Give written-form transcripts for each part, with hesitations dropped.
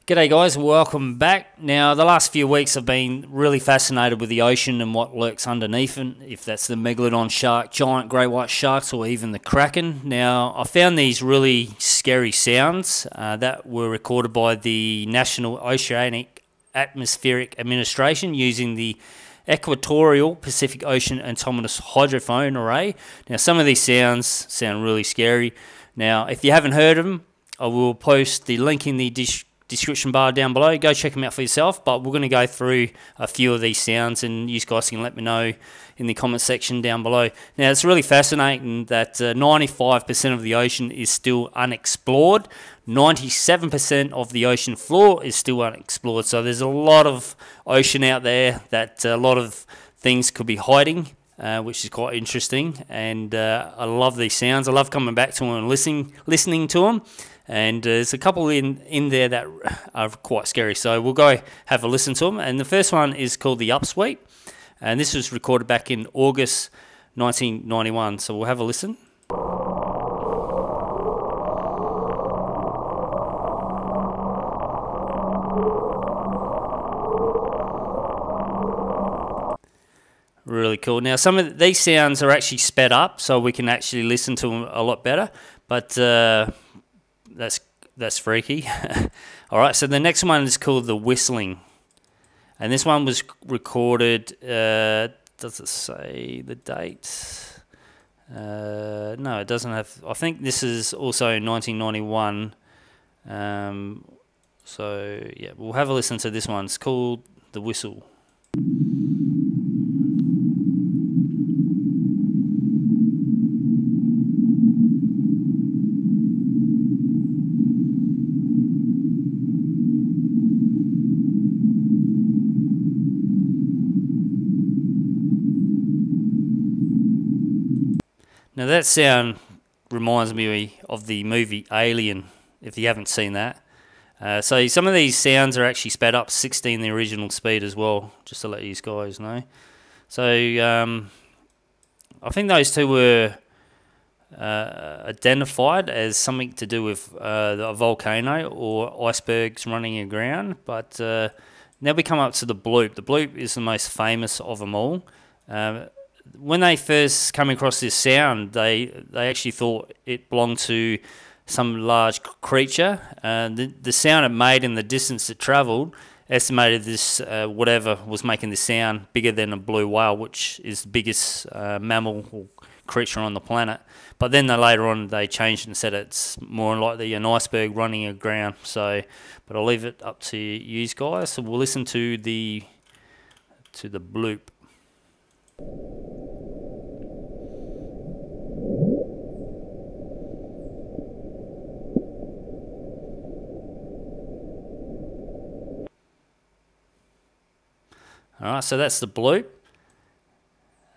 G'day guys, welcome back. Now, the last few weeks I've been really fascinated with the ocean and what lurks underneath it, if that's the megalodon shark, giant great white sharks, or even the kraken. Now, I found these really scary sounds that were recorded by the National Oceanic Atmospheric Administration using the Equatorial Pacific Ocean Autonomous Hydrophone Array. Now, some of these sounds sound really scary. Now, if you haven't heard of them, I will post the link in the description bar down below. Go check them out for yourself, but we're going to go through a few of these sounds and you guys can let me know in the comment section down below. Now, it's really fascinating that 95% of the ocean is still unexplored. 97% of the ocean floor is still unexplored, so there's a lot of ocean out there that a lot of things could be hiding, which is quite interesting. And I love these sounds. I love coming back to them and listening to them. And there's a couple in there that are quite scary. So we'll go have a listen to them. And the first one is called The Upsweep. And this was recorded back in August 1991. So we'll have a listen. Really cool. Now, some of these sounds are actually sped up, so we can actually listen to them a lot better. But that's freaky. All right, so the next one is called The Whistling. And this one was recorded, does it say the date? No, it doesn't have. I think this is also 1991. So, yeah, we'll have a listen to this one. It's called The Whistle. Now that sound reminds me of the movie Alien, if you haven't seen that. So some of these sounds are actually sped up 16 the original speed as well, just to let you guys know. So I think those two were identified as something to do with a volcano or icebergs running aground. But now we come up to the bloop. The bloop is the most famous of them all. When they first came across this sound, they actually thought it belonged to some large creature. The sound it made and the distance it travelled estimated this whatever was making this sound bigger than a blue whale, which is the biggest mammal or creature on the planet. But then later on they changed and said it's more likely an iceberg running aground. So, but I'll leave it up to you guys. So we'll listen to the bloop. Alright, so that's the bloop.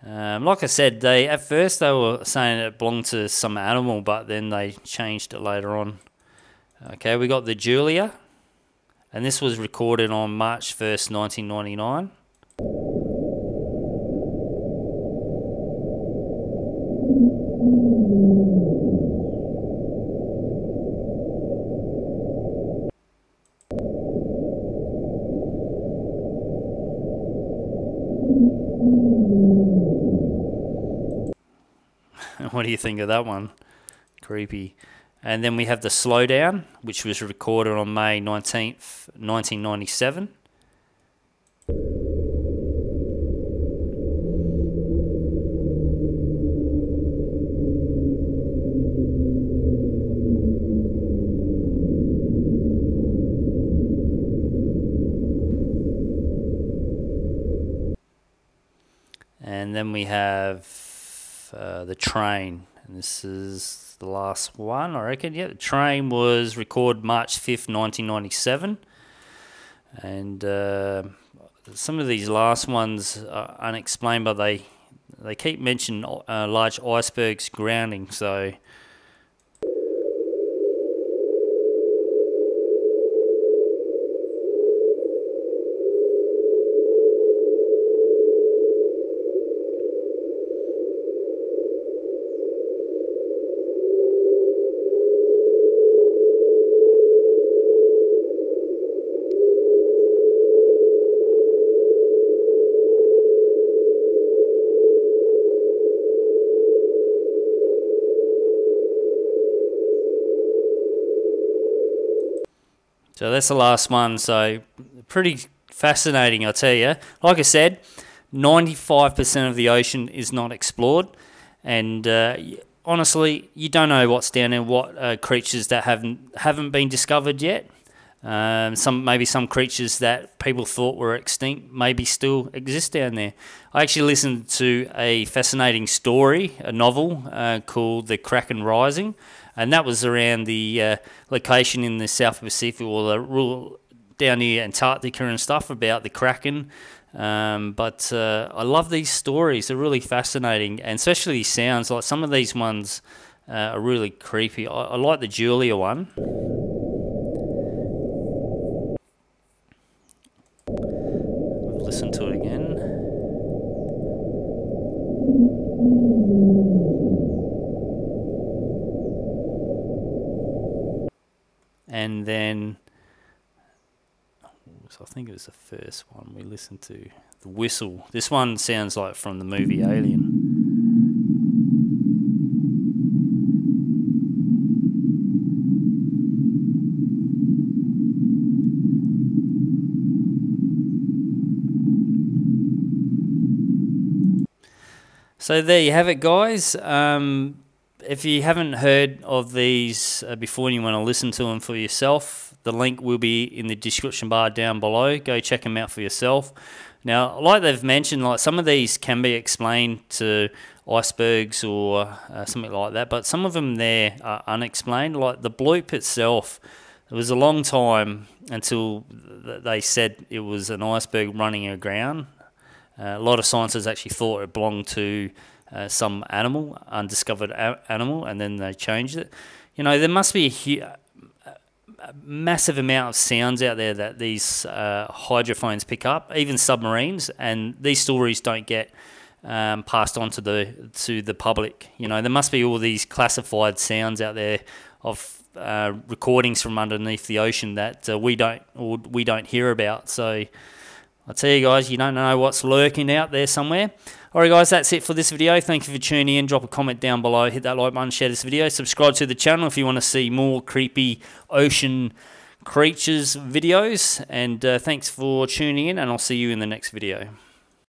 Like I said, at first they were saying it belonged to some animal, but then they changed it later on. Okay, we got the Julia, and this was recorded on March 1st, 1999. What do you think of that one? Creepy. And then we have the Slowdown, which was recorded on May 19th, 1997. And then we have the Train, and this is the last one, I reckon. Yeah, the Train was recorded March 5th, 1997, and some of these last ones are unexplained, but they keep mentioning large icebergs grounding, so So that's the last one. So pretty fascinating, I tell you. Like I said, 95% of the ocean is not explored, and honestly, you don't know what's down there, what creatures that haven't been discovered yet. Some creatures that people thought were extinct maybe still exist down there. I actually listened to a fascinating story, a novel called The Kraken Rising, and that was around the location in the South Pacific, or down near Antarctica and stuff, about the Kraken. But I love these stories. They're really fascinating, and especially these sounds. Like some of these ones are really creepy. I like the Julia one. Listen to it again. And then I think it was the first one we listened to, the whistle. This one sounds like from the movie Alien. So there you have it, guys. If you haven't heard of these before and you want to listen to them for yourself, the link will be in the description bar down below. Go check them out for yourself. Now, like they've mentioned, like some of these can be explained to icebergs or something like that, but some of them there are unexplained. Like the bloop itself, it was a long time until they said it was an iceberg running aground. A lot of scientists actually thought it belonged to some animal, undiscovered animal, and then they changed it. You know, there must be a massive amount of sounds out there that these hydrophones pick up, even submarines, and these stories don't get passed on to the public. You know, there must be all these classified sounds out there of recordings from underneath the ocean that we don't hear about. So I tell you guys, you don't know what's lurking out there somewhere. Alright guys, that's it for this video. Thank you for tuning in. Drop a comment down below. Hit that like button, share this video. Subscribe to the channel if you want to see more creepy ocean creatures videos. And thanks for tuning in, and I'll see you in the next video.